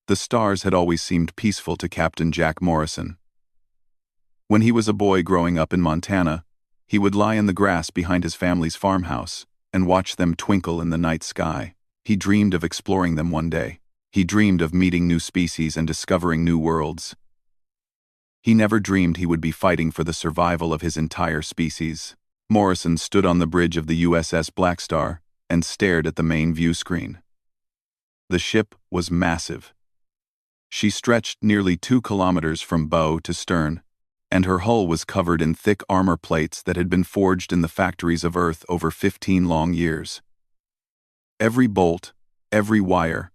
The stars had always seemed peaceful to Captain Jack Morrison. When he was a boy growing up in Montana, he would lie in the grass behind his family's farmhouse and watch them twinkle in the night sky. He dreamed of exploring them one day. He dreamed of meeting new species and discovering new worlds. He never dreamed he would be fighting for the survival of his entire species. Morrison stood on the bridge of the USS Blackstar and stared at the main view screen. The ship was massive. She stretched nearly 2 kilometers from bow to stern, and her hull was covered in thick armor plates that had been forged in the factories of Earth over 15 long years. Every bolt, every wire,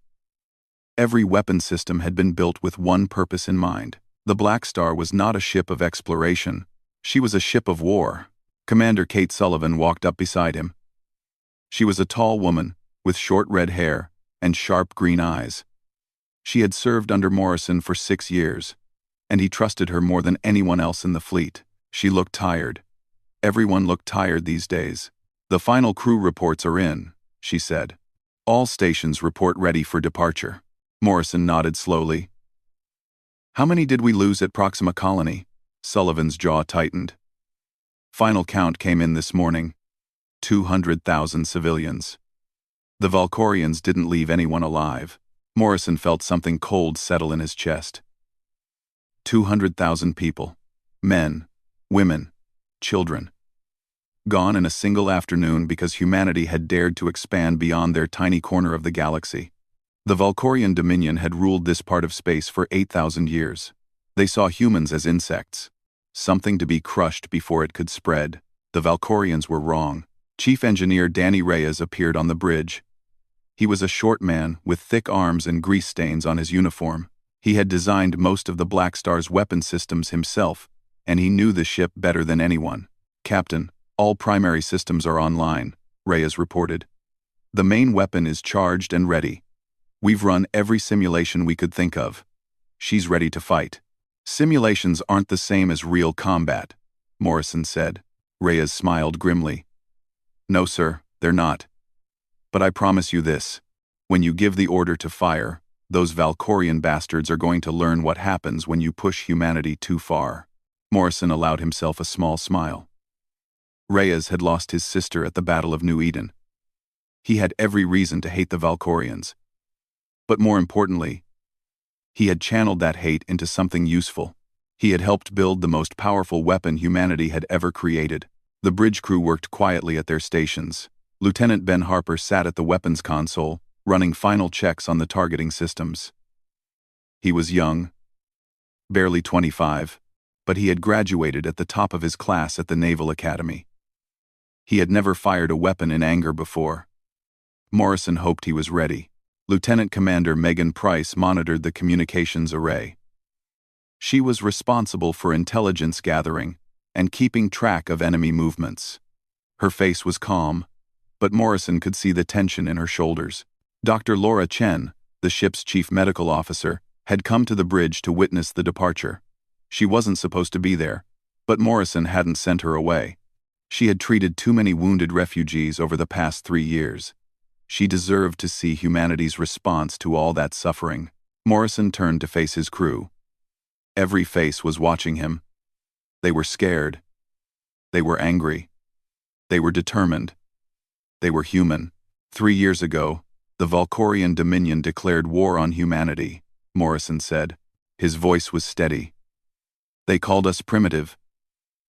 every weapon system had been built with one purpose in mind. The Blackstar was not a ship of exploration. She was a ship of war. Commander Kate Sullivan walked up beside him. She was a tall woman, with short red hair and sharp green eyes. She had served under Morrison for 6 years, and he trusted her more than anyone else in the fleet. She looked tired. Everyone looked tired these days. "The final crew reports are in," she said. "All stations report ready for departure." Morrison nodded slowly. "How many did we lose at Proxima Colony?" Sullivan's jaw tightened. "Final count came in this morning. 200,000 civilians. The Valkorians didn't leave anyone alive." Morrison felt something cold settle in his chest. 200,000 people. Men, women, children. Gone in a single afternoon because humanity had dared to expand beyond their tiny corner of the galaxy. The Valkorian Dominion had ruled this part of space for 8,000 years. They saw humans as insects, something to be crushed before it could spread. The Valkorians were wrong. Chief Engineer Danny Reyes appeared on the bridge. He was a short man with thick arms and grease stains on his uniform. He had designed most of the Blackstar's weapon systems himself, and he knew the ship better than anyone. "Captain, all primary systems are online," Reyes reported. "The main weapon is charged and ready. We've run every simulation we could think of. She's ready to fight." "Simulations aren't the same as real combat," Morrison said. Reyes smiled grimly. "No, sir, they're not. But I promise you this. When you give the order to fire, those Valkorian bastards are going to learn what happens when you push humanity too far." Morrison allowed himself a small smile. Reyes had lost his sister at the Battle of New Eden. He had every reason to hate the Valkorians. But more importantly, he had channeled that hate into something useful. He had helped build the most powerful weapon humanity had ever created. The bridge crew worked quietly at their stations. Lieutenant Ben Harper sat at the weapons console, running final checks on the targeting systems. He was young, barely 25, but he had graduated at the top of his class at the Naval Academy. He had never fired a weapon in anger before. Morrison hoped he was ready. Lieutenant Commander Megan Price monitored the communications array. She was responsible for intelligence gathering and keeping track of enemy movements. Her face was calm, but Morrison could see the tension in her shoulders. Dr. Laura Chen, the ship's chief medical officer, had come to the bridge to witness the departure. She wasn't supposed to be there, but Morrison hadn't sent her away. She had treated too many wounded refugees over the past 3 years. She deserved to see humanity's response to all that suffering. Morrison turned to face his crew. Every face was watching him. They were scared. They were angry. They were determined. They were human. 3 years ago, the Valkorian Dominion declared war on humanity, Morrison said. His voice was steady. "They called us primitive.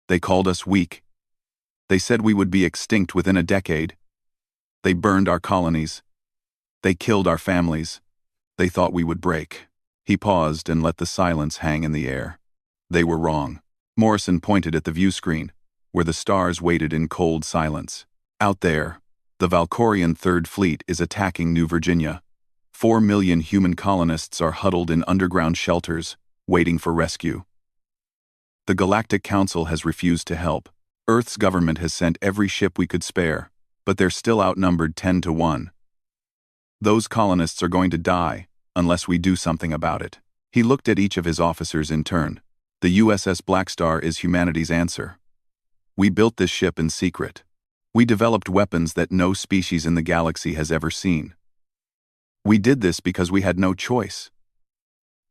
They called us weak. They said we would be extinct within a decade. They burned our colonies. They killed our families. They thought we would break." He paused and let the silence hang in the air. They were wrong. Morrison pointed at the view screen, where the stars waited in cold silence. "Out there, the Valkorian Third Fleet is attacking New Virginia. 4 million human colonists are huddled in underground shelters, waiting for rescue. The Galactic Council has refused to help. Earth's government has sent every ship we could spare, but they're still outnumbered 10 to 1. Those colonists are going to die, unless we do something about it." He looked at each of his officers in turn. "The USS Blackstar is humanity's answer. We built this ship in secret. We developed weapons that no species in the galaxy has ever seen. We did this because we had no choice.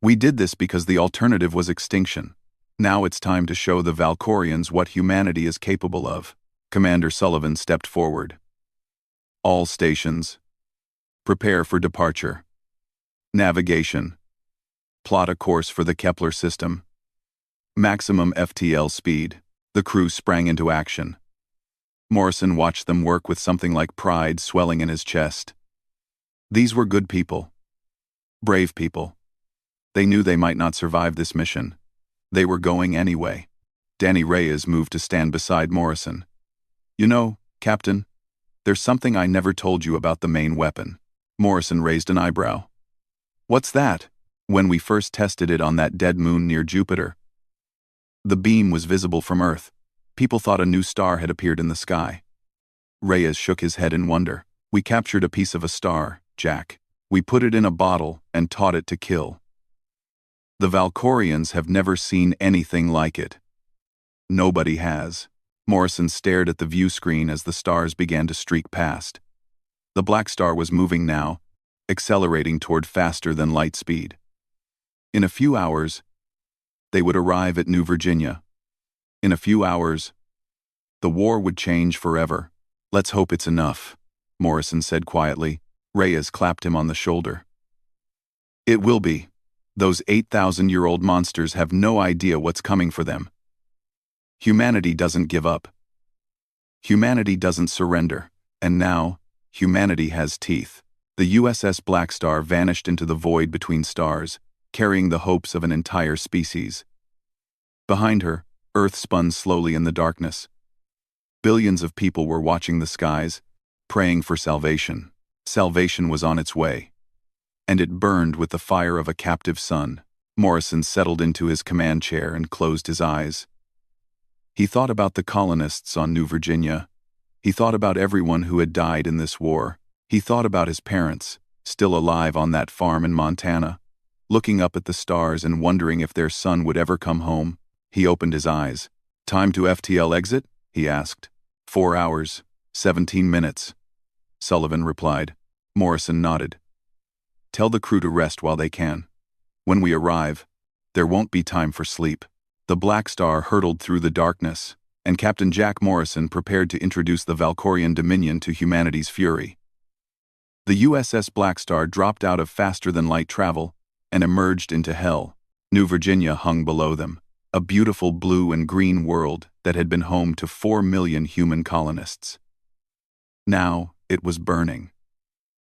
We did this because the alternative was extinction. Now it's time to show the Valkorians what humanity is capable of. Commander Sullivan stepped forward. All stations. Prepare for departure. Navigation. Plot a course for the Kepler system. Maximum FTL speed. The crew sprang into action. Morrison watched them work with something like pride swelling in his chest. These were good people. Brave people. They knew they might not survive this mission. They were going anyway. Danny Reyes moved to stand beside Morrison. You know, Captain, there's something I never told you about the main weapon. Morrison raised an eyebrow. What's that? When we first tested it on that dead moon near Jupiter, the beam was visible from Earth. People thought a new star had appeared in the sky. Reyes shook his head in wonder. We captured a piece of a star, Jack. We put it in a bottle and taught it to kill. The Valkorians have never seen anything like it. Nobody has. Morrison stared at the view screen as the stars began to streak past. The Blackstar was moving now, accelerating toward faster than light speed. In a few hours, they would arrive at New Virginia. In a few hours, the war would change forever. Let's hope it's enough, Morrison said quietly. Reyes clapped him on the shoulder. It will be. Those 8,000-year-old monsters have no idea what's coming for them. Humanity doesn't give up. Humanity doesn't surrender. And now, humanity has teeth. The USS Blackstar vanished into the void between stars, carrying the hopes of an entire species. Behind her, Earth spun slowly in the darkness. Billions of people were watching the skies, praying for salvation. Salvation was on its way. And it burned with the fire of a captive sun. Morrison settled into his command chair and closed his eyes. He thought about the colonists on New Virginia. He thought about everyone who had died in this war. He thought about his parents, still alive on that farm in Montana, looking up at the stars and wondering if their son would ever come home. He opened his eyes. Time to FTL exit? He asked. 4 hours, 17 minutes. Sullivan replied. Morrison nodded. Tell the crew to rest while they can. When we arrive, there won't be time for sleep. The Blackstar hurtled through the darkness, and Captain Jack Morrison prepared to introduce the Valkorian Dominion to humanity's fury. The USS Blackstar dropped out of faster-than-light travel and emerged into hell. New Virginia hung below them, a beautiful blue and green world that had been home to 4 million human colonists. Now, it was burning.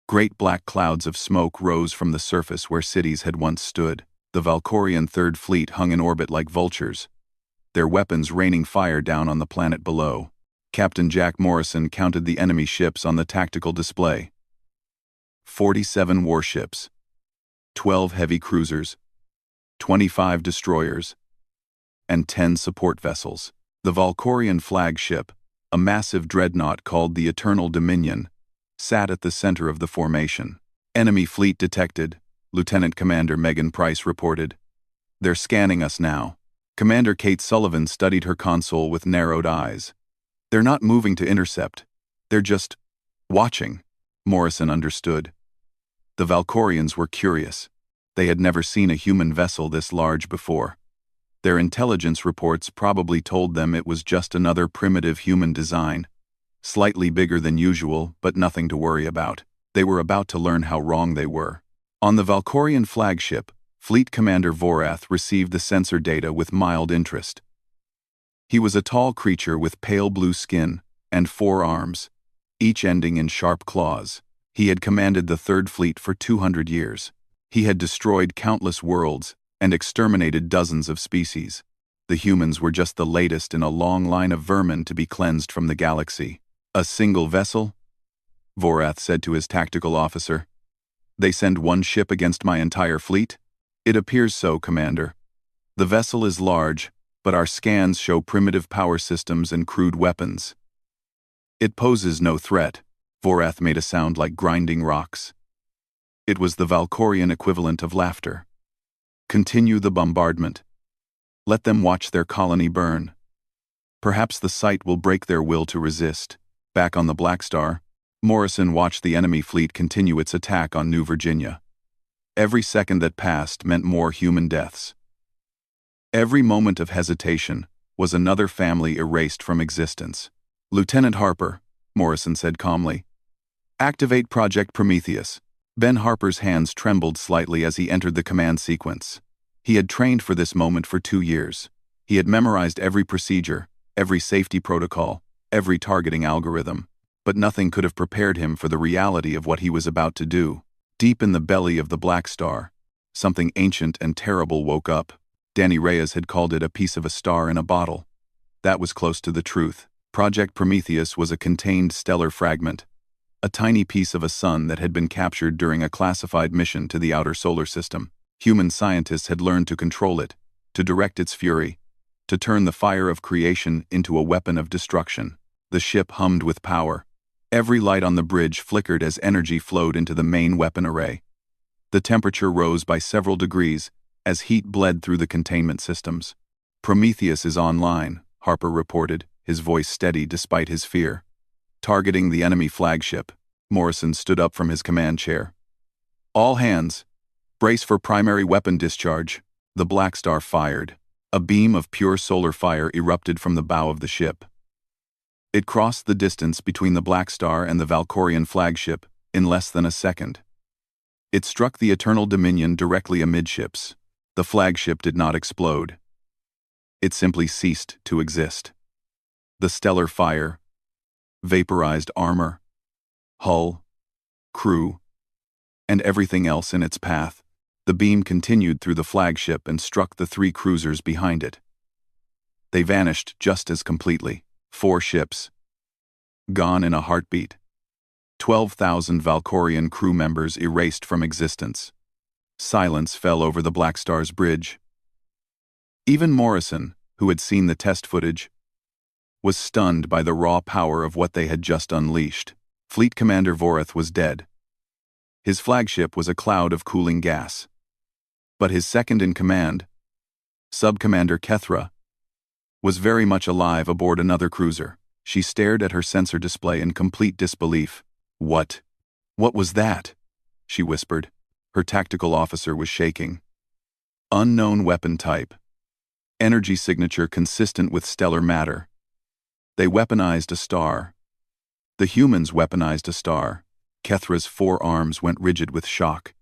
Great black clouds of smoke rose from the surface where cities had once stood. The Valkorian Third Fleet hung in orbit like vultures, their weapons raining fire down on the planet below. Captain Jack Morrison counted the enemy ships on the tactical display. 47 warships, 12 heavy cruisers, 25 destroyers, and 10 support vessels. The Valkorian flagship, a massive dreadnought called the Eternal Dominion, sat at the center of the formation. Enemy fleet detected, Lieutenant Commander Megan Price reported. They're scanning us now. Commander Kate Sullivan studied her console with narrowed eyes. They're not moving to intercept. They're just watching. Morrison understood. The Valkorians were curious. They had never seen a human vessel this large before. Their intelligence reports probably told them it was just another primitive human design. Slightly bigger than usual, but nothing to worry about. They were about to learn how wrong they were. On the Valkorian flagship, Fleet Commander Vorath received the sensor data with mild interest. He was a tall creature with pale blue skin and 4 arms, each ending in sharp claws. He had commanded the Third Fleet for 200 years. He had destroyed countless worlds and exterminated dozens of species. The humans were just the latest in a long line of vermin to be cleansed from the galaxy. A single vessel? Vorath said to his tactical officer. They send one ship against my entire fleet? It appears so, Commander. The vessel is large, but our scans show primitive power systems and crude weapons. It poses no threat. Vorath made a sound like grinding rocks. It was the Valkorian equivalent of laughter. Continue the bombardment. Let them watch their colony burn. Perhaps the sight will break their will to resist. Back on the Blackstar, Morrison watched the enemy fleet continue its attack on New Virginia. Every second that passed meant more human deaths. Every moment of hesitation was another family erased from existence. "Lieutenant Harper," Morrison said calmly, "activate Project Prometheus." Ben Harper's hands trembled slightly as he entered the command sequence. He had trained for this moment for 2 years. He had memorized every procedure, every safety protocol, every targeting algorithm, but nothing could have prepared him for the reality of what he was about to do. Deep in the belly of the Blackstar, something ancient and terrible woke up. Danny Reyes had called it a piece of a star in a bottle. That was close to the truth. Project Prometheus was a contained stellar fragment, a tiny piece of a sun that had been captured during a classified mission to the outer solar system. Human scientists had learned to control it, to direct its fury, to turn the fire of creation into a weapon of destruction. The ship hummed with power. Every light on the bridge flickered as energy flowed into the main weapon array. The temperature rose by several degrees as heat bled through the containment systems. "Prometheus is online," Harper reported, his voice steady despite his fear. "Targeting the enemy flagship." Morrison stood up from his command chair. "All hands, brace for primary weapon discharge." The Blackstar fired. A beam of pure solar fire erupted from the bow of the ship. It crossed the distance between the Blackstar and the Valkorian flagship in less than a second. It struck the Eternal Dominion directly amidships. The flagship did not explode. It simply ceased to exist. The stellar fire vaporized armor, hull, crew, and everything else in its path. The beam continued through the flagship and struck the 3 cruisers behind it. They vanished just as completely. 4 ships, gone in a heartbeat. 12,000 Valkorian crew members erased from existence. Silence fell over the Blackstar's bridge. Even Morrison, who had seen the test footage, was stunned by the raw power of what they had just unleashed. Fleet Commander Vorath was dead. His flagship was a cloud of cooling gas. But his second-in-command, Sub-Commander Kethra, was very much alive aboard another cruiser. She stared at her sensor display in complete disbelief. What was that?" she whispered. Her tactical officer was shaking. "Unknown weapon type. Energy signature consistent with stellar matter. They weaponized a star. The humans weaponized a star." Kethra's forearms went rigid with shock.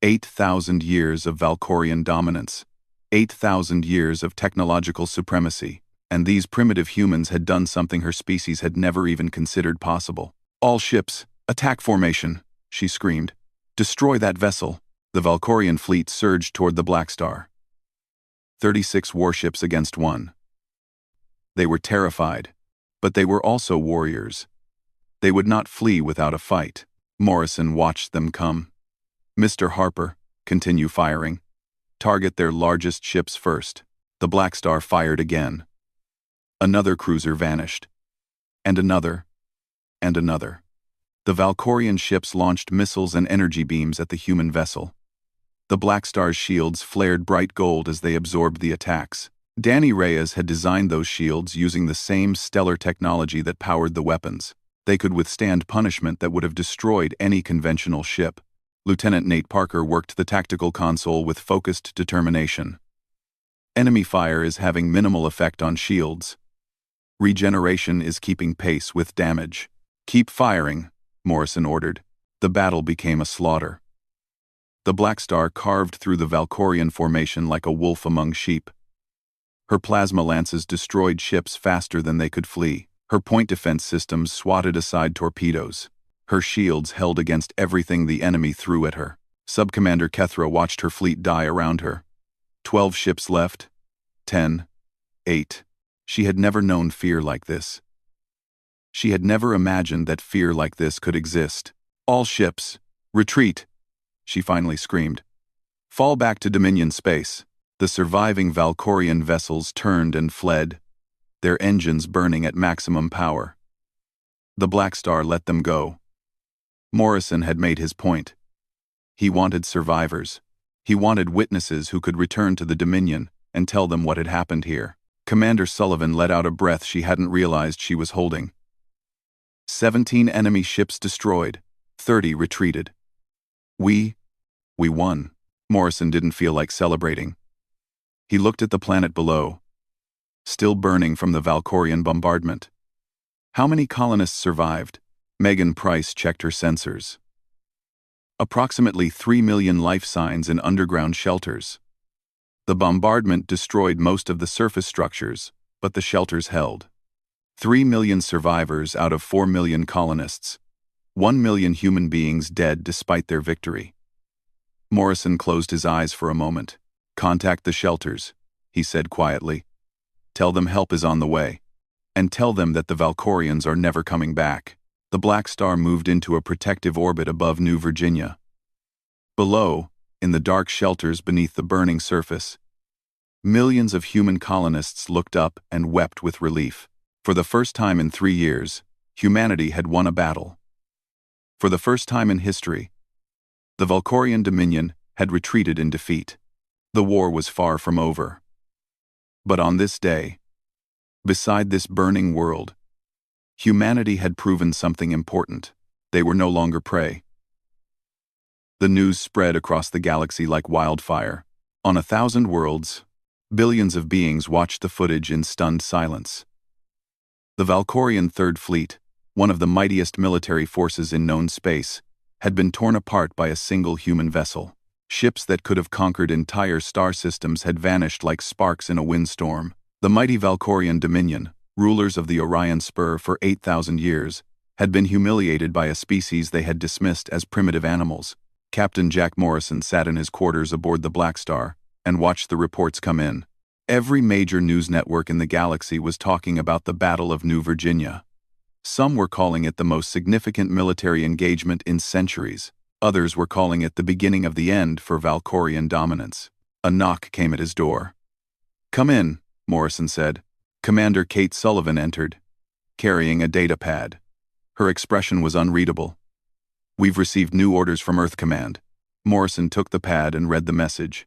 8,000 years of Valkorian dominance. 8,000 years of technological supremacy. And these primitive humans had done something her species had never even considered possible. "All ships, attack formation," she screamed. "Destroy that vessel." The Valkorian fleet surged toward the Blackstar. 36 warships against 1. They were terrified, but they were also warriors. They would not flee without a fight. Morrison watched them come. "Mr. Harper, continue firing. Target their largest ships first." The Blackstar fired again. Another cruiser vanished. And another. And another. The Valkorian ships launched missiles and energy beams at the human vessel. The Blackstar's shields flared bright gold as they absorbed the attacks. Danny Reyes had designed those shields using the same stellar technology that powered the weapons. They could withstand punishment that would have destroyed any conventional ship. Lieutenant Nate Parker worked the tactical console with focused determination. "Enemy fire is having minimal effect on shields. Regeneration is keeping pace with damage. Keep firing," Morrison ordered. The battle became a slaughter. The Blackstar carved through the Valkorian formation like a wolf among sheep. Her plasma lances destroyed ships faster than they could flee. Her point defense systems swatted aside torpedoes. Her shields held against everything the enemy threw at her. Sub-Commander Kethra watched her fleet die around her. 12 ships left. 10. 8. She had never known fear like this. She had never imagined that fear like this could exist. "All ships, retreat," she finally screamed. "Fall back to Dominion space." The surviving Valkorian vessels turned and fled, their engines burning at maximum power. The Blackstar let them go. Morrison had made his point. He wanted survivors. He wanted witnesses who could return to the Dominion and tell them what had happened here. Commander Sullivan let out a breath she hadn't realized she was holding. 17 enemy ships destroyed, 30 retreated. "We We won. Morrison didn't feel like celebrating. He looked at the planet below, still burning from the Valkorian bombardment. How many colonists survived? Megan Price checked her sensors. Approximately 3 million life signs in underground shelters. The bombardment destroyed most of the surface structures, but the shelters held. 3 million survivors out of 4 million colonists. 1 million human beings dead despite their victory. Morrison closed his eyes for a moment. "Contact the shelters," he said quietly. "Tell them help is on the way. And tell them that the Valkorians are never coming back." The Blackstar moved into a protective orbit above New Virginia. Below, in the dark shelters beneath the burning surface, millions of human colonists looked up and wept with relief. For the first time in 3 years, humanity had won a battle. For the first time in history, the Valkorian Dominion had retreated in defeat. The war was far from over. But on this day, beside this burning world, humanity had proven something important. They were no longer prey. The news spread across the galaxy like wildfire. On 1,000 worlds, billions of beings watched the footage in stunned silence. The Valkorian Third Fleet, one of the mightiest military forces in known space, had been torn apart by a single human vessel. Ships that could have conquered entire star systems had vanished like sparks in a windstorm. The mighty Valkorian Dominion, rulers of the Orion Spur for 8,000 years, had been humiliated by a species they had dismissed as primitive animals. Captain Jack Morrison sat in his quarters aboard the Blackstar and watched the reports come in. Every major news network in the galaxy was talking about the Battle of New Virginia. Some were calling it the most significant military engagement in centuries. Others were calling it the beginning of the end for Valkorian dominance. A knock came at his door. "Come in," Morrison said. Commander Kate Sullivan entered, carrying a data pad. Her expression was unreadable. "We've received new orders from Earth Command." Morrison took the pad and read the message.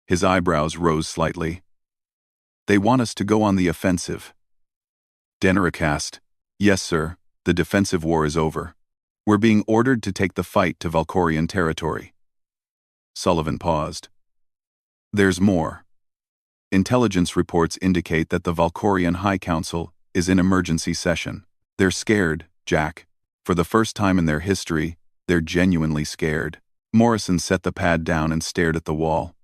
His eyebrows rose slightly. "They want us to go on the offensive." Dennericast. "Yes, sir. The defensive war is over. We're being ordered to take the fight to Valkorian territory." Sullivan paused. "There's more. Intelligence reports indicate that the Valkorian High Council is in emergency session. They're scared, Jack. For the first time in their history, they're genuinely scared." Morrison set the pad down and stared at the wall.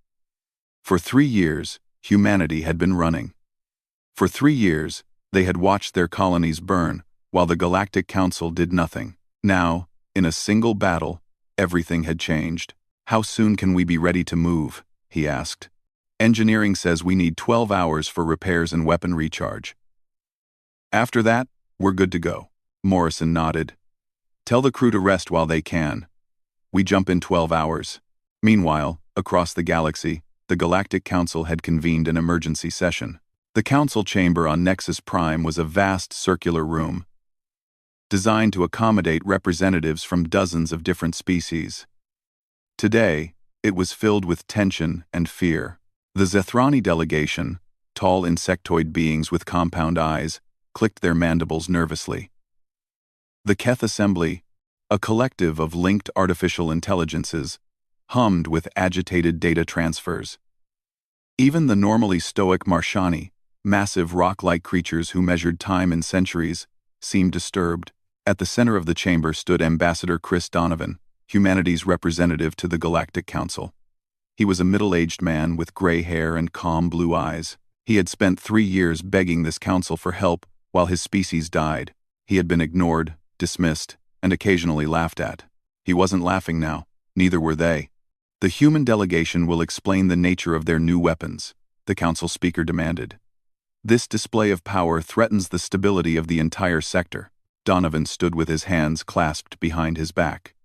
For 3 years, humanity had been running. For 3 years, they had watched their colonies burn, while the Galactic Council did nothing. Now, in a single battle, everything had changed. "How soon can we be ready to move?" he asked. "Engineering says we need 12 hours for repairs and weapon recharge. After that, we're good to go." Morrison nodded. "Tell the crew to rest while they can. We jump in 12 hours. Meanwhile, across the galaxy, the Galactic Council had convened an emergency session. The council chamber on Nexus Prime was a vast circular room, designed to accommodate representatives from dozens of different species. Today, it was filled with tension and fear. The Zethrani delegation, tall insectoid beings with compound eyes, clicked their mandibles nervously. The Keth Assembly, a collective of linked artificial intelligences, hummed with agitated data transfers. Even the normally stoic Marshani, massive rock-like creatures who measured time in centuries, seemed disturbed. At the center of the chamber stood Ambassador Chris Donovan, humanity's representative to the Galactic Council. He was a middle-aged man with gray hair and calm blue eyes. He had spent 3 years begging this council for help while his species died. He had been ignored, dismissed, and occasionally laughed at. He wasn't laughing now, neither were they. "The human delegation will explain the nature of their new weapons," the council speaker demanded. "This display of power threatens the stability of the entire sector." Donovan stood with his hands clasped behind his back.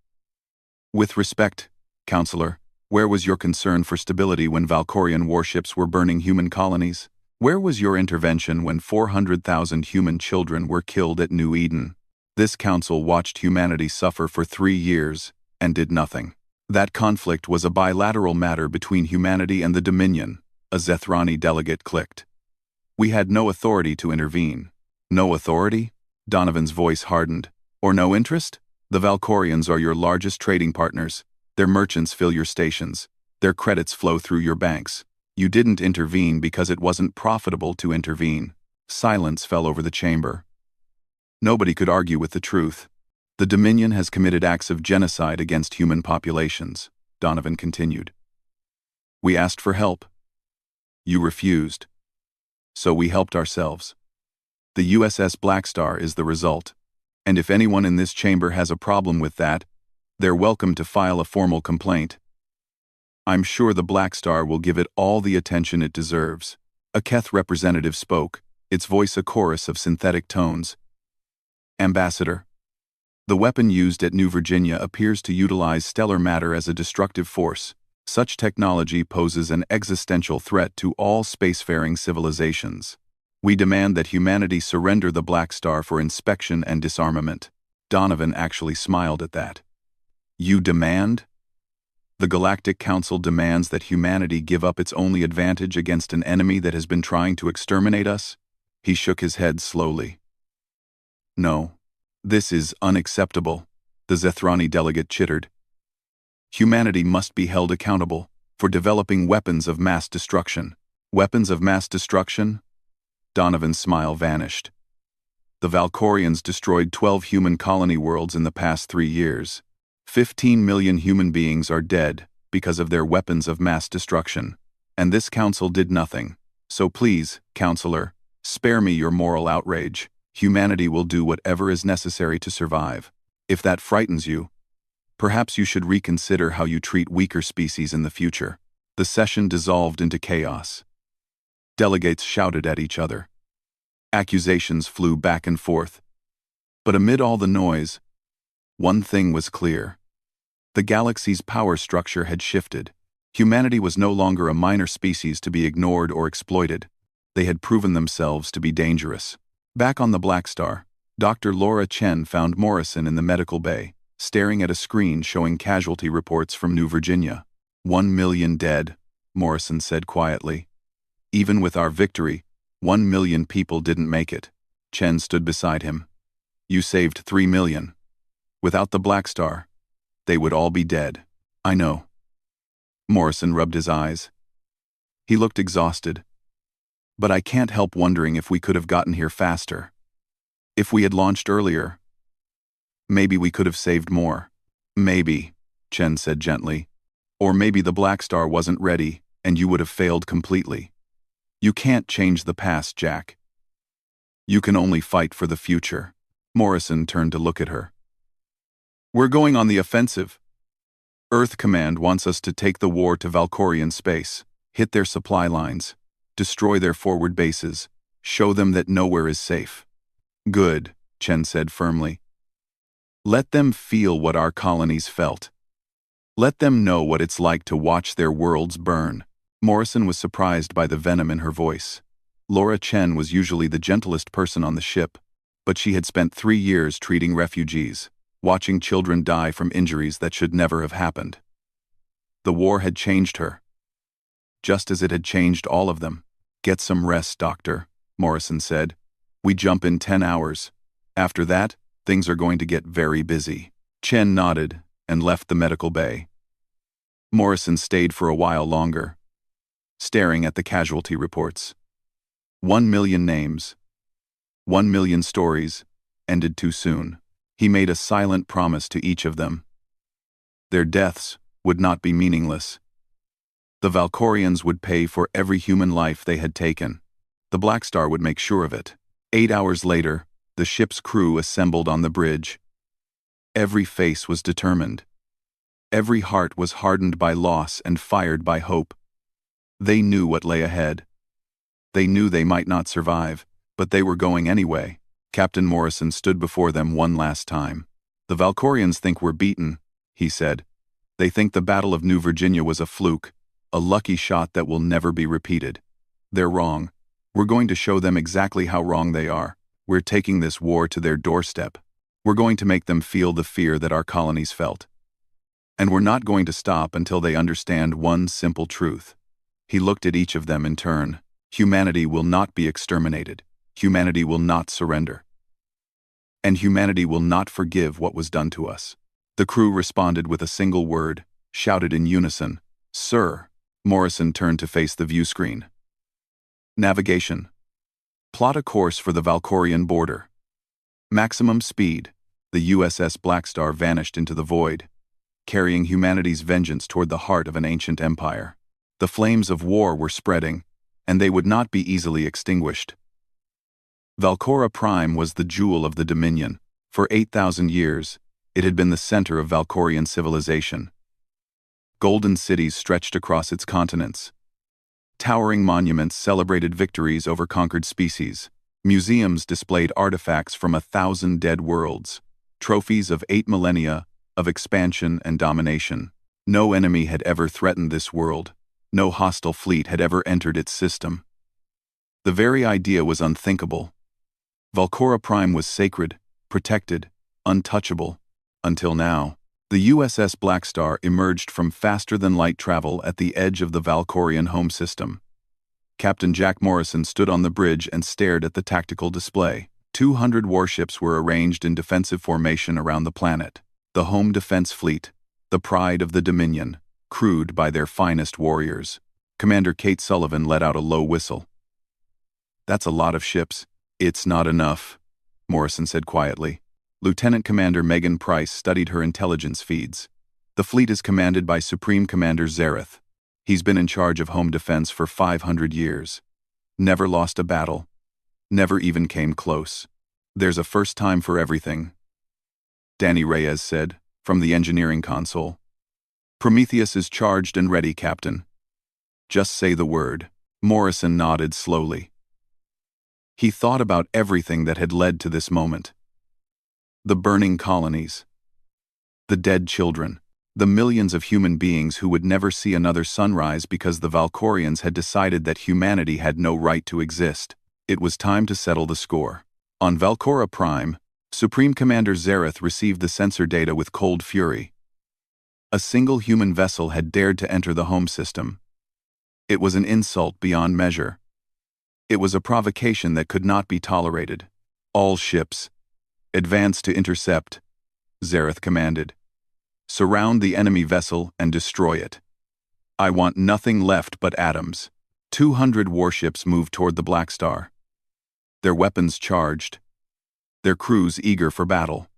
"With respect, Counselor, where was your concern for stability when Valkorian warships were burning human colonies? Where was your intervention when 400,000 human children were killed at New Eden?" This council watched humanity suffer for 3 years and did nothing. "That conflict was a bilateral matter between humanity and the Dominion," a Zethrani delegate clicked. "We had no authority to intervene." "No authority?" Donovan's voice hardened. "Or no interest? The Valkorians are your largest trading partners. Their merchants fill your stations. Their credits flow through your banks. You didn't intervene because it wasn't profitable to intervene. Silence fell over the chamber. Nobody could argue with the truth. The Dominion has committed acts of genocide against human populations, Donovan continued. We asked for help. You refused. So we helped ourselves. The USS Blackstar is the result. And if anyone in this chamber has a problem with that, they're welcome to file a formal complaint. I'm sure the Blackstar will give it all the attention it deserves. A Keth representative spoke, its voice a chorus of synthetic tones. Ambassador, the weapon used at New Virginia appears to utilize stellar matter as a destructive force. Such technology poses an existential threat to all spacefaring civilizations. We demand that humanity surrender the Blackstar for inspection and disarmament. Donovan actually smiled at that. You demand? The Galactic Council demands that humanity give up its only advantage against an enemy that has been trying to exterminate us? He shook his head slowly. No. This is unacceptable, the Zethrani delegate chittered. Humanity must be held accountable for developing weapons of mass destruction. Weapons of mass destruction? Donovan's smile vanished. The Valkorians destroyed 12 human colony worlds in the past 3 years. 15 million human beings are dead because of their weapons of mass destruction. And this council did nothing. So please, Counselor, spare me your moral outrage. Humanity will do whatever is necessary to survive. If that frightens you, perhaps you should reconsider how you treat weaker species in the future. The session dissolved into chaos. Delegates shouted at each other. Accusations flew back and forth. But amid all the noise, one thing was clear. The galaxy's power structure had shifted. Humanity was no longer a minor species to be ignored or exploited. They had proven themselves to be dangerous. Back on the Blackstar, Dr. Laura Chen found Morrison in the medical bay, staring at a screen showing casualty reports from New Virginia. 1 million dead, Morrison said quietly. Even with our victory, 1 million people didn't make it. Chen stood beside him. You saved 3 million. Without the Blackstar, they would all be dead. I know. Morrison rubbed his eyes. He looked exhausted. But I can't help wondering if we could have gotten here faster. If we had launched earlier, maybe we could have saved more. Maybe, Chen said gently. Or maybe the Blackstar wasn't ready, and you would have failed completely. You can't change the past, Jack. You can only fight for the future. Morrison turned to look at her. We're going on the offensive. Earth Command wants us to take the war to Valkorian space, hit their supply lines, destroy their forward bases, show them that nowhere is safe. Good, Chen said firmly. Let them feel what our colonies felt. Let them know what it's like to watch their worlds burn. Morrison was surprised by the venom in her voice. Laura Chen was usually the gentlest person on the ship, but she had spent 3 years treating refugees, watching children die from injuries that should never have happened. The war had changed her, just as it had changed all of them. Get some rest, Doctor, Morrison said. We jump in 10 hours. After that, things are going to get very busy. Chen nodded and left the medical bay. Morrison stayed for a while longer, staring at the casualty reports. 1 million names, 1 million stories, ended too soon. He made a silent promise to each of them. Their deaths would not be meaningless. The Valkorians would pay for every human life they had taken. The Blackstar would make sure of it. 8 hours later, the ship's crew assembled on the bridge. Every face was determined. Every heart was hardened by loss and fired by hope. They knew what lay ahead. They knew they might not survive, but they were going anyway. Captain Morrison stood before them one last time. The Valkorians think we're beaten, he said. They think the Battle of New Virginia was a fluke, a lucky shot that will never be repeated. They're wrong. We're going to show them exactly how wrong they are. We're taking this war to their doorstep. We're going to make them feel the fear that our colonies felt. And we're not going to stop until they understand one simple truth. He looked at each of them in turn. Humanity will not be exterminated. Humanity will not surrender. And humanity will not forgive what was done to us. The crew responded with a single word: shouted in unison. "Sir." Morrison turned to face the view screen. Navigation. Plot a course for the Valkorian border. Maximum speed. The USS Blackstar vanished into the void, carrying humanity's vengeance toward the heart of an ancient empire. The flames of war were spreading, and they would not be easily extinguished. Valkora Prime was the jewel of the Dominion. For 8,000 years, it had been the center of Valkorian civilization. Golden cities stretched across its continents. Towering monuments celebrated victories over conquered species. Museums displayed artifacts from 1,000 dead worlds, trophies of 8 millennia of expansion and domination. No enemy had ever threatened this world. No hostile fleet had ever entered its system. The very idea was unthinkable. Valkora Prime was sacred, protected, untouchable, until now. The USS Blackstar emerged from faster-than-light travel at the edge of the Valkorian home system. Captain Jack Morrison stood on the bridge and stared at the tactical display. 200 warships were arranged in defensive formation around the planet. The home defense fleet, the pride of the Dominion, crewed by their finest warriors. Commander Kate Sullivan let out a low whistle. "That's a lot of ships." "It's not enough," Morrison said quietly. Lieutenant Commander Megan Price studied her intelligence feeds. "The fleet is commanded by Supreme Commander Zareth. He's been in charge of home defense for 500 years. Never lost a battle. Never even came close. There's a first time for everything," Danny Reyes said, from the engineering console. "Prometheus is charged and ready, Captain. Just say the word." Morrison nodded slowly. He thought about everything that had led to this moment. The burning colonies. The dead children. The millions of human beings who would never see another sunrise because the Valkorians had decided that humanity had no right to exist. It was time to settle the score. On Valkora Prime, Supreme Commander Zareth received the sensor data with cold fury. A single human vessel had dared to enter the home system. It was an insult beyond measure. It was a provocation that could not be tolerated. "All ships, advance to intercept," Zareth commanded. "Surround the enemy vessel and destroy it. I want nothing left but atoms." 200 warships moved toward the Blackstar. Their weapons charged. Their crews eager for battle.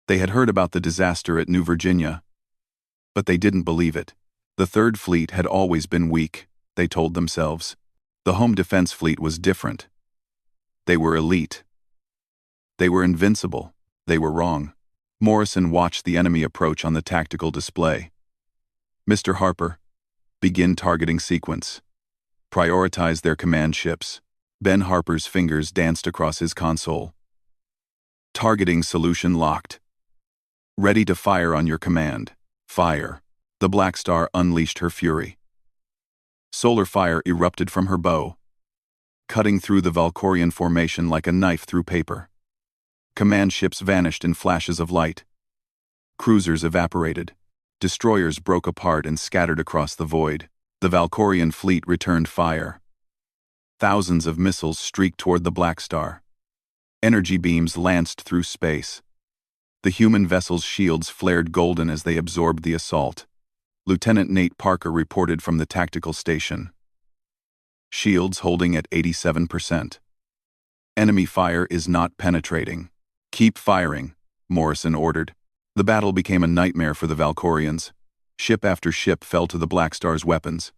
They had heard about the disaster at New Virginia, but they didn't believe it. The Third Fleet had always been weak, they told themselves. The home defense fleet was different. They were elite. They were invincible. They were wrong. Morrison watched the enemy approach on the tactical display. "Mr. Harper, begin targeting sequence. Prioritize their command ships." Ben Harper's fingers danced across his console. "Targeting solution locked. Ready to fire on your command. Fire." The Blackstar unleashed her fury. Solar fire erupted from her bow, cutting through the Valkorian formation like a knife through paper. Command ships vanished in flashes of light. Cruisers evaporated. Destroyers broke apart and scattered across the void. The Valkorian fleet returned fire. Thousands of missiles streaked toward the Blackstar. Energy beams lanced through space. The human vessel's shields flared golden as they absorbed the assault. Lieutenant Nate Parker reported from the tactical station. "Shields holding at 87%. Enemy fire is not penetrating. Keep firing," Morrison ordered. The battle became a nightmare for the Valkorians. Ship after ship fell to the Blackstar's weapons.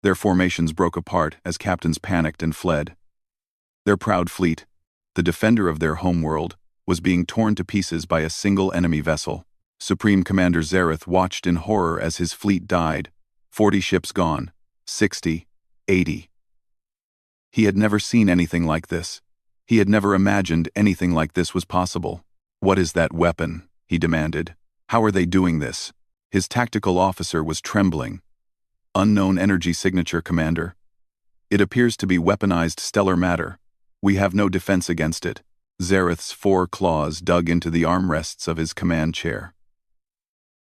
Their formations broke apart as captains panicked and fled. Their proud fleet, the defender of their homeworld, was being torn to pieces by a single enemy vessel. Supreme Commander Zareth watched in horror as his fleet died. 40 ships gone. 60, 80. He had never seen anything like this. He had never imagined anything like this was possible. "What is that weapon?" he demanded. "How are they doing this?" His tactical officer was trembling. "Unknown energy signature, Commander. It appears to be weaponized stellar matter. We have no defense against it." Zareth's 4 claws dug into the armrests of his command chair.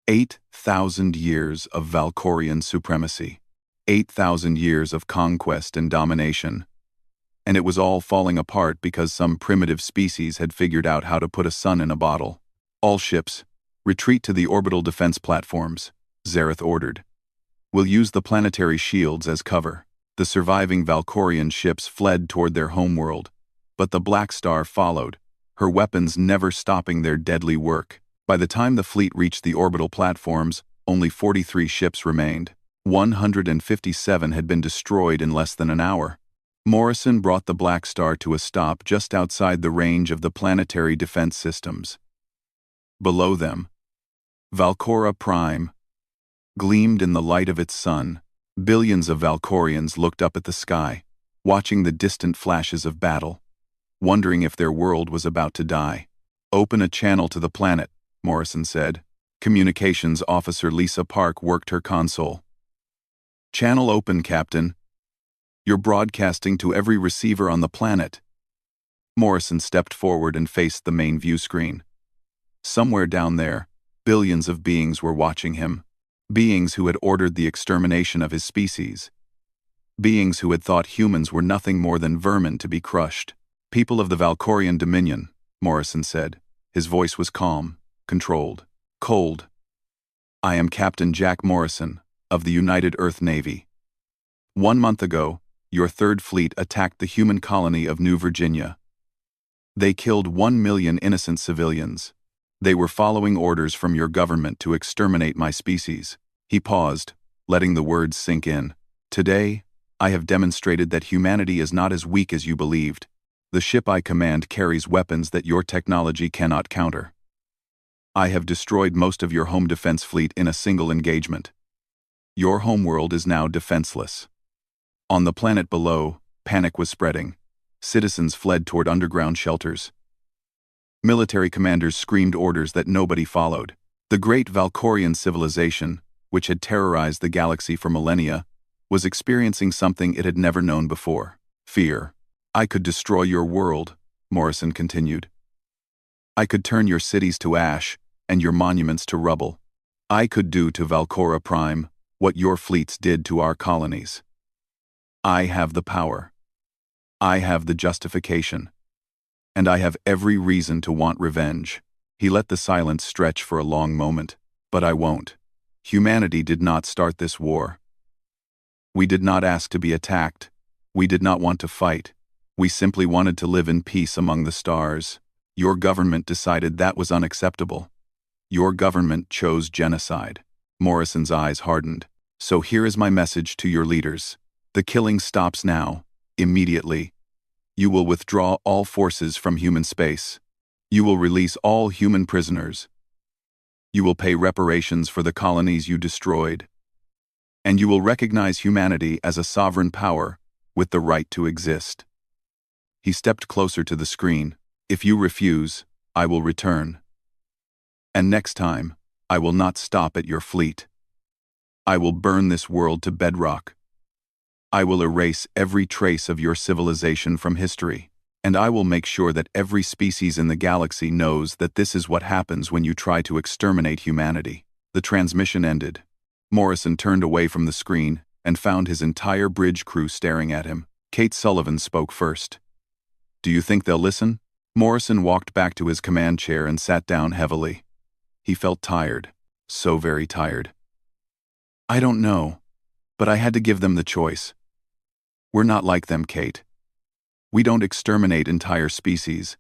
8,000 years of Valkorian supremacy. 8,000 years of conquest and domination. And it was all falling apart because some primitive species had figured out how to put a sun in a bottle. "All ships, retreat to the orbital defense platforms. Zareth ordered. "We'll use the planetary shields as cover." The surviving Valkorian ships fled toward their homeworld, but the Blackstar followed, her weapons never stopping their deadly work. By the time the fleet reached the orbital platforms, only 43 ships remained. 157 had been destroyed in less than an hour. Morrison brought the Blackstar to a stop just outside the range of the planetary defense systems. Below them, Valkora Prime gleamed in the light of its sun. Billions of Valkorians looked up at the sky, watching the distant flashes of battle, wondering if their world was about to die. "Open a channel to the planet," Morrison said. Communications Officer Lisa Park worked her console. "Channel open, Captain. You're broadcasting to every receiver on the planet." Morrison stepped forward and faced the main view screen. Somewhere down there, billions of beings were watching him. Beings who had ordered the extermination of his species. Beings who had thought humans were nothing more than vermin to be crushed. "People of the Valkorian Dominion," Morrison said. His voice was calm, controlled, cold. "I am Captain Jack Morrison, of the United Earth Navy. 1 month ago, your Third Fleet attacked the human colony of New Virginia. They killed 1 million innocent civilians. They were following orders from your government to exterminate my species." He paused, letting the words sink in. "Today, I have demonstrated that humanity is not as weak as you believed. The ship I command carries weapons that your technology cannot counter. I have destroyed most of your home defense fleet in a single engagement. Your homeworld is now defenseless." On the planet below, panic was spreading. Citizens fled toward underground shelters. Military commanders screamed orders that nobody followed. The great Valkorian civilization, which had terrorized the galaxy for millennia, was experiencing something it had never known before: fear. "I could destroy your world," Morrison continued. "I could turn your cities to ash and your monuments to rubble. I could do to Valkora Prime what your fleets did to our colonies. I have the power. I have the justification. And I have every reason to want revenge." He let the silence stretch for a long moment. "But I won't. Humanity did not start this war. We did not ask to be attacked. We did not want to fight. We simply wanted to live in peace among the stars. Your government decided that was unacceptable. Your government chose genocide." Morrison's eyes hardened. "So here is my message to your leaders. The killing stops now, immediately. You will withdraw all forces from human space. You will release all human prisoners. You will pay reparations for the colonies you destroyed. And you will recognize humanity as a sovereign power with the right to exist." He stepped closer to the screen. "If you refuse, I will return. And next time, I will not stop at your fleet. I will burn this world to bedrock. I will erase every trace of your civilization from history. And I will make sure that every species in the galaxy knows that this is what happens when you try to exterminate humanity." The transmission ended. Morrison turned away from the screen and found his entire bridge crew staring at him. Kate Sullivan spoke first. "Do you think they'll listen?" Morrison walked back to his command chair and sat down heavily. He felt tired, so very tired. "I don't know, but I had to give them the choice. We're not like them, Kate. We don't exterminate entire species.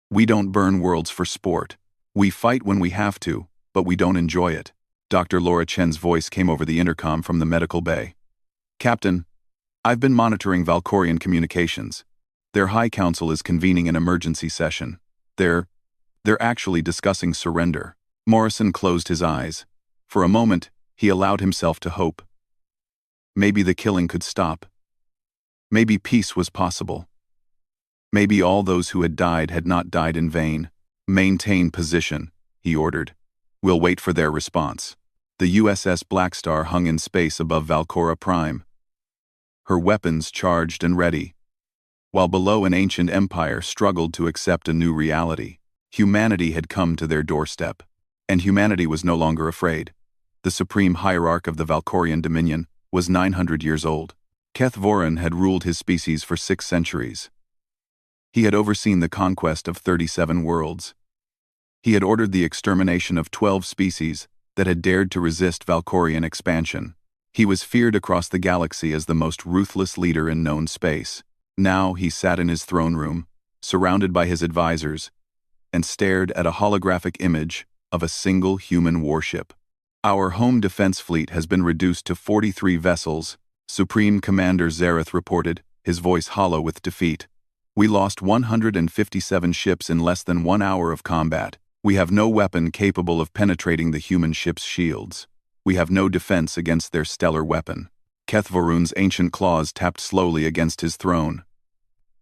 We don't burn worlds for sport. We fight when we have to, but we don't enjoy it." Dr. Laura Chen's voice came over the intercom from the medical bay. "Captain, I've been monitoring Valkorian communications. Their High Council is convening an emergency session. They're actually discussing surrender." Morrison closed his eyes. For a moment, he allowed himself to hope. Maybe the killing could stop. Maybe peace was possible. Maybe all those who had died had not died in vain. "Maintain position," he ordered. "We'll wait for their response." The USS Blackstar hung in space above Valkora Prime, her weapons charged and ready, while below an ancient empire struggled to accept a new reality. Humanity had come to their doorstep, and humanity was no longer afraid. The supreme hierarch of the Valkorian Dominion was 900 years old. Keth Voran had ruled his species for 6 centuries. He had overseen the conquest of 37 worlds. He had ordered the extermination of 12 species that had dared to resist Valkorian expansion. He was feared across the galaxy as the most ruthless leader in known space. Now he sat in his throne room, surrounded by his advisors, and stared at a holographic image of a single human warship. "Our home defense fleet has been reduced to 43 vessels," Supreme Commander Zareth reported, his voice hollow with defeat. "We lost 157 ships in less than 1 hour of combat. We have no weapon capable of penetrating the human ship's shields. We have no defense against their stellar weapon." Kethvorun's ancient claws tapped slowly against his throne.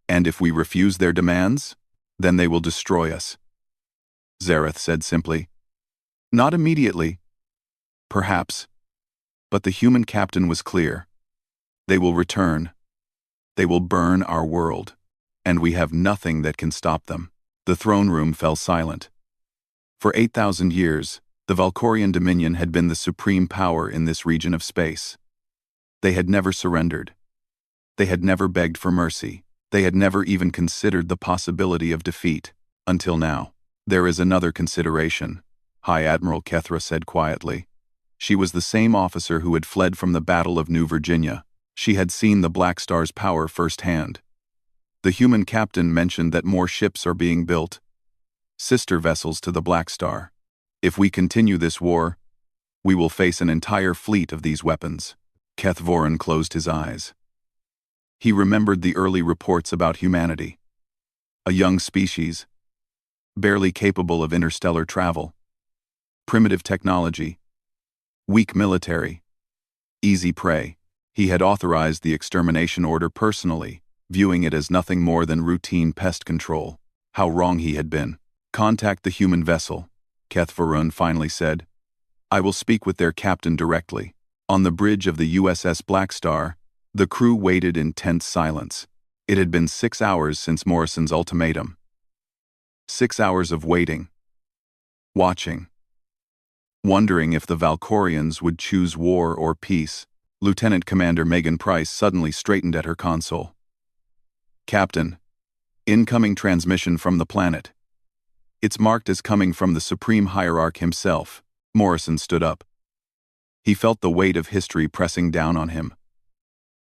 "And if we refuse their demands, then they will destroy us," Zareth said simply. "Not immediately. Perhaps." But the human captain was clear. "They will return. They will burn our world. And we have nothing that can stop them." The throne room fell silent. For 8,000 years, the Valkorian Dominion had been the supreme power in this region of space. They had never surrendered. They had never begged for mercy. They had never even considered the possibility of defeat, until now. "There is another consideration," High Admiral Kethra said quietly. She was the same officer who had fled from the Battle of New Virginia. She had seen the Blackstar's power firsthand. The human captain mentioned that more ships are being built, sister vessels to the Blackstar. "If we continue this war, we will face an entire fleet of these weapons." Kethvorin closed his eyes. He remembered the early reports about humanity. A young species, barely capable of interstellar travel, primitive technology, weak military, easy prey. He had authorized the extermination order personally, viewing it as nothing more than routine pest control. How wrong he had been. "Contact the human vessel," Kethvorun finally said. "I will speak with their captain directly." On the bridge of the USS Blackstar, the crew waited in tense silence. It had been 6 hours since Morrison's ultimatum. 6 hours of waiting, watching, wondering if the Valkorians would choose war or peace. Lieutenant Commander Megan Price suddenly straightened at her console. "Captain, incoming transmission from the planet. It's marked as coming from the Supreme Hierarch himself." Morrison stood up. He felt the weight of history pressing down on him.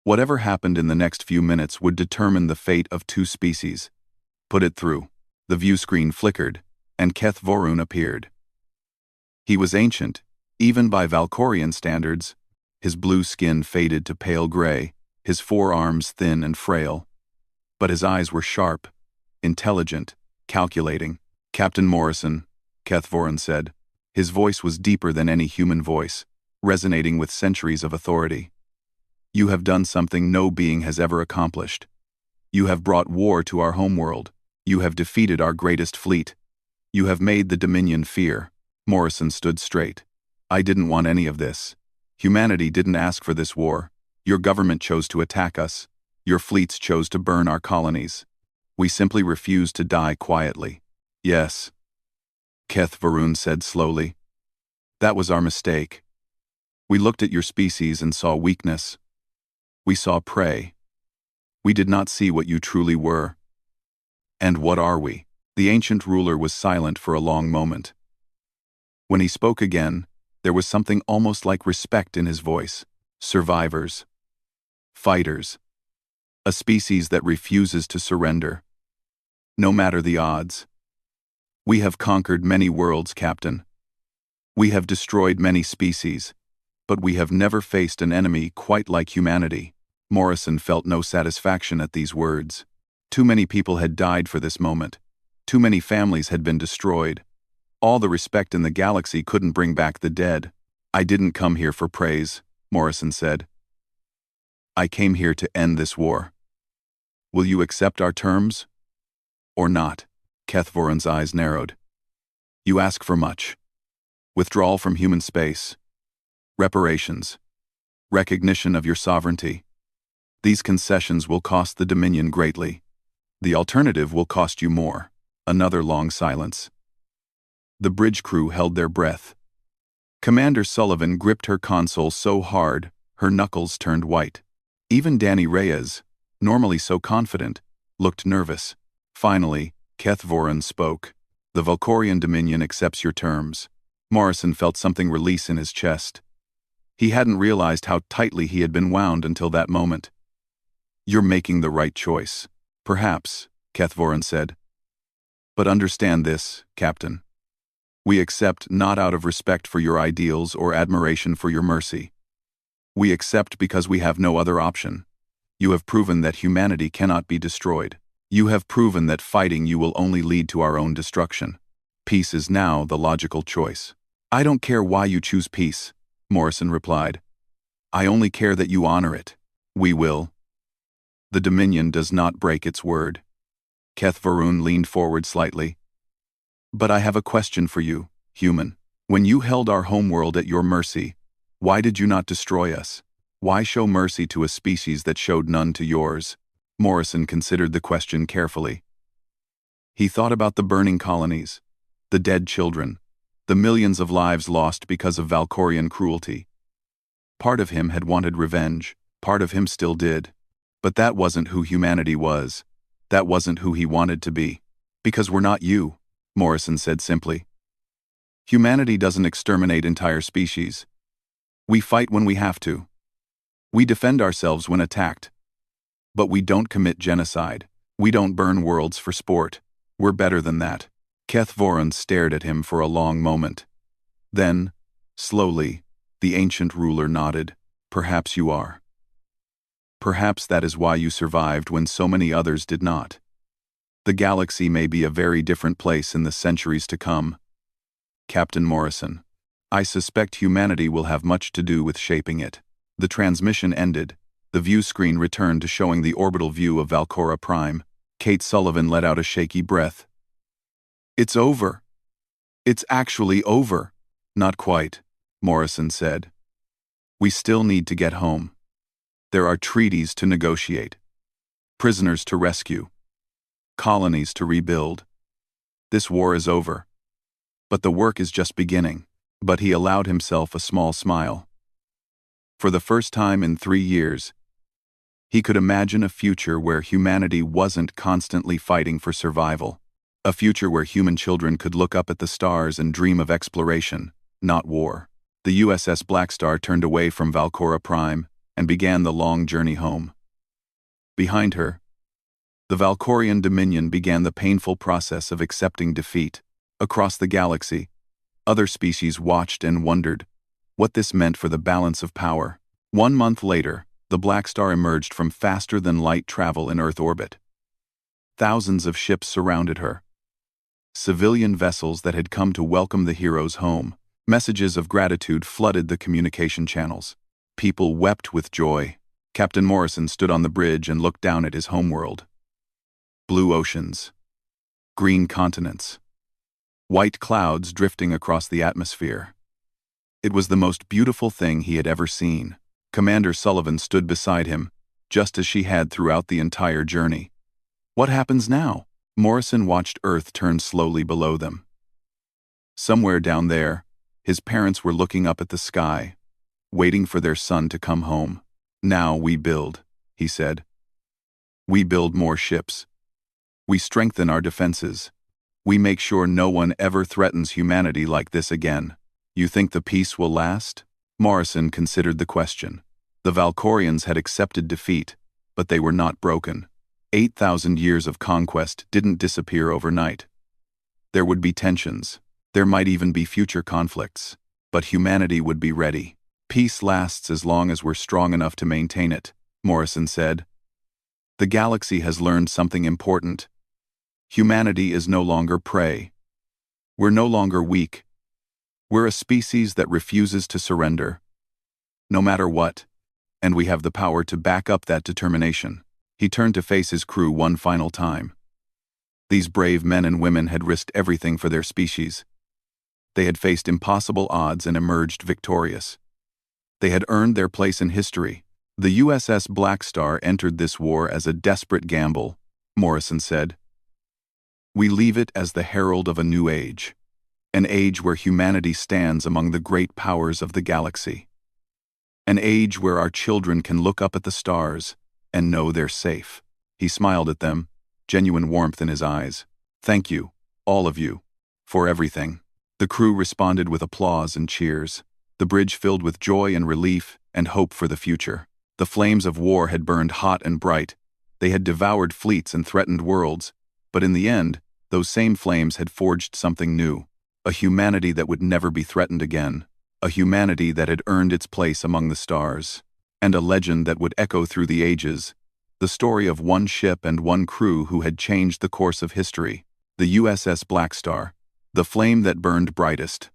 Whatever happened in the next few minutes would determine the fate of two species. "Put it through." The view screen flickered, and Kethvorun appeared. He was ancient, even by Valkorian standards. His blue skin faded to pale gray, his forearms thin and frail. But his eyes were sharp, intelligent, calculating. "Captain Morrison," Kethvorun said. His voice was deeper than any human voice, resonating with centuries of authority. "You have done something no being has ever accomplished. You have brought war to our homeworld. You have defeated our greatest fleet. You have made the Dominion fear." Morrison stood straight. "I didn't want any of this. Humanity didn't ask for this war. Your government chose to attack us. Your fleets chose to burn our colonies. We simply refused to die quietly." "Yes," Kethvorun said slowly. "That was our mistake. We looked at your species and saw weakness. We saw prey. We did not see what you truly were." "And what are we?" The ancient ruler was silent for a long moment. When he spoke again, there was something almost like respect in his voice. "Survivors. Fighters. A species that refuses to surrender, no matter the odds. We have conquered many worlds, Captain. We have destroyed many species, but we have never faced an enemy quite like humanity." Morrison felt no satisfaction at these words. Too many people had died for this moment. Too many families had been destroyed. All the respect in the galaxy couldn't bring back the dead. "I didn't come here for praise," Morrison said. "I came here to end this war. Will you accept our terms? Or not?" Kethvorun's eyes narrowed. "You ask for much. Withdrawal from human space. Reparations. Recognition of your sovereignty. These concessions will cost the Dominion greatly. The alternative will cost you more." Another long silence. The bridge crew held their breath. Commander Sullivan gripped her console so hard, her knuckles turned white. Even Danny Reyes, normally so confident, looked nervous. Finally, Kethvorun spoke. "The Valkorian Dominion accepts your terms. Morrison felt something release in his chest. He hadn't realized how tightly he had been wound until that moment. "You're making the right choice." "Perhaps," Kethvoran said. "But understand this, Captain. We accept not out of respect for your ideals or admiration for your mercy. We accept because we have no other option. You have proven that humanity cannot be destroyed. You have proven that fighting you will only lead to our own destruction. Peace is now the logical choice." "I don't care why you choose peace," Morrison replied. "I only care that you honor it." "We will." "The Dominion does not break its word." Kethvoran leaned forward slightly. "But I have a question for you, human. When you held our homeworld at your mercy, why did you not destroy us? Why show mercy to a species that showed none to yours?" Morrison considered the question carefully. He thought about the burning colonies, the dead children, the millions of lives lost because of Valkorian cruelty. Part of him had wanted revenge, part of him still did. But that wasn't who humanity was. That wasn't who he wanted to be. "Because we're not you," Morrison said simply. "Humanity doesn't exterminate entire species. We fight when we have to. We defend ourselves when attacked. But we don't commit genocide. We don't burn worlds for sport. We're better than that." Kethvoran stared at him for a long moment. Then, slowly, the ancient ruler nodded. "Perhaps you are. Perhaps that is why you survived when so many others did not. The galaxy may be a very different place in the centuries to come. Captain Morrison, I suspect humanity will have much to do with shaping it." The transmission ended. The view screen returned to showing the orbital view of Valcora Prime. Kate Sullivan let out a shaky breath. "It's over. It's actually over." "Not quite," Morrison said. "We still need to get home. There are treaties to negotiate, prisoners to rescue, colonies to rebuild. This war is over. But the work is just beginning." But he allowed himself a small smile. For the first time in 3 years, he could imagine a future where humanity wasn't constantly fighting for survival. A future where human children could look up at the stars and dream of exploration, not war. The USS Blackstar turned away from Valcora Prime and began the long journey home. Behind her, the Valkorian Dominion began the painful process of accepting defeat. Across the galaxy, other species watched and wondered what this meant for the balance of power. 1 month later, the Blackstar emerged from faster-than-light travel in Earth orbit. Thousands of ships surrounded her. Civilian vessels that had come to welcome the heroes home. Messages of gratitude flooded the communication channels. People wept with joy. Captain Morrison stood on the bridge and looked down at his homeworld. Blue oceans. Green continents. White clouds drifting across the atmosphere. It was the most beautiful thing he had ever seen. Commander Sullivan stood beside him, just as she had throughout the entire journey. "What happens now?" Morrison watched Earth turn slowly below them. Somewhere down there, his parents were looking up at the sky, waiting for their son to come home. "Now we build," he said. "We build more ships. We strengthen our defenses. We make sure no one ever threatens humanity like this again." "You think the peace will last?" Morrison considered the question. The Valkorians had accepted defeat, but they were not broken. 8,000 years of conquest didn't disappear overnight. There would be tensions. There might even be future conflicts. But humanity would be ready. "Peace lasts as long as we're strong enough to maintain it," Morrison said. "The galaxy has learned something important. Humanity is no longer prey. We're no longer weak. We're a species that refuses to surrender, no matter what, and we have the power to back up that determination." He turned to face his crew one final time. These brave men and women had risked everything for their species. They had faced impossible odds and emerged victorious. They had earned their place in history. "The USS Blackstar entered this war as a desperate gamble," Morrison said. "We leave it as the herald of a new age. An age where humanity stands among the great powers of the galaxy. An age where our children can look up at the stars and know they're safe." He smiled at them, genuine warmth in his eyes. "Thank you, all of you, for everything." The crew responded with applause and cheers, the bridge filled with joy and relief and hope for the future. The flames of war had burned hot and bright. They had devoured fleets and threatened worlds, but in the end, those same flames had forged something new, a humanity that would never be threatened again, a humanity that had earned its place among the stars, and a legend that would echo through the ages, the story of one ship and one crew who had changed the course of history, the USS Blackstar, the flame that burned brightest,